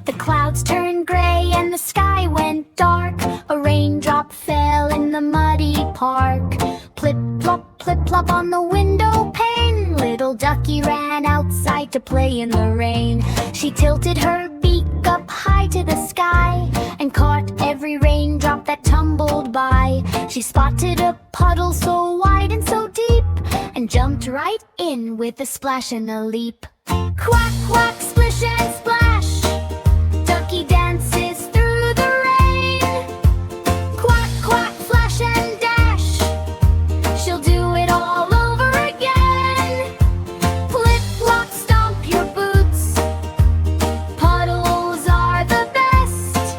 The clouds turned gray and the sky went dark. A raindrop fell in the muddy park. Plip, plop on the window pane. Little Ducky ran outside to play in the rain. She tilted her beak up high to the sky and caught every raindrop that tumbled by. She spotted a puddle so wide and so deep and jumped right in with a splash and a leap. Quack, quack, splish and splash, Ducky dances through the rain. Quack, quack, flash and dash, she'll do it all over again. Plip, plop, stomp your boots, puddles are the best.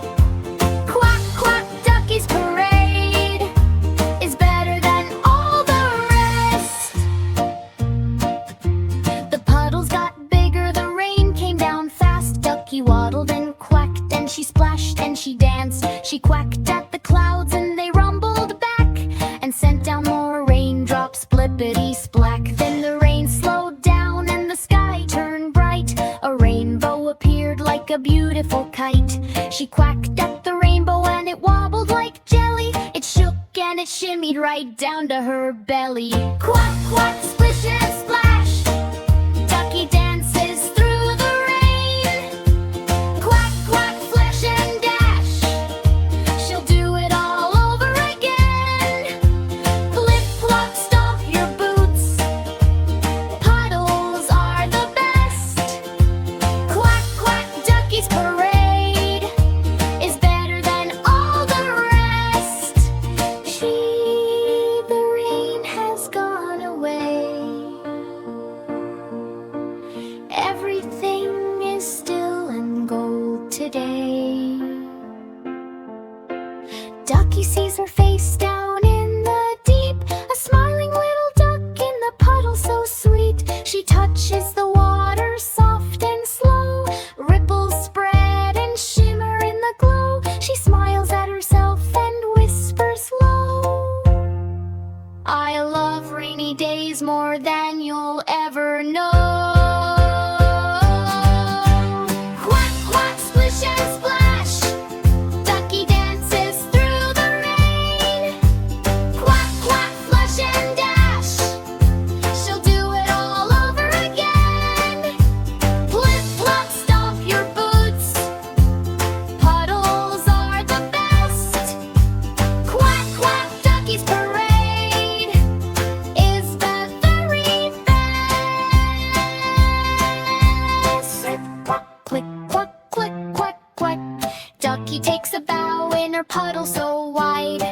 Quack, quack, Ducky's parade is better than all the rest. The puddles got bigger, the rain came down fast. Ducky waddled and quacked and she splashed and she danced. She quacked at the clouds and they rumbled back and sent down more raindrops, blippity-splack. Then the rain slowed down and the sky turned bright. A rainbow appeared like a beautiful kite. She quacked at the rainbow and it wobbled like jelly. It shook and it shimmied right down to her belly. Quack, quack, splish and splash, Ducky dances through the rain. Quack, quack, flash and dash, she'll do it all over again. Plip, plop, stomp your boots, puddles are the best. Quack, quack, Ducky's parade is better than all the rest. The rain has gone away. Everything is still and gold today. Ducky sees her face down in the deep, a smiling little duck in the puddle so sweet. She touches the water soft and slow, ripples spread and shimmer in the glow. She smiles at herself and whispers low, I love rainy days more than you'll ever know. Quack, quack, splish and splash, Ducky dances through the rain. Quack, quack, flash and dash, she'll do it all over again. Plip, plop, stomp your boots, puddles are the best. Quack, quack, Ducky's parade is the very best. Quack, click, quack, click, quack, quack. Ducky takes a bow in her puddle so wide.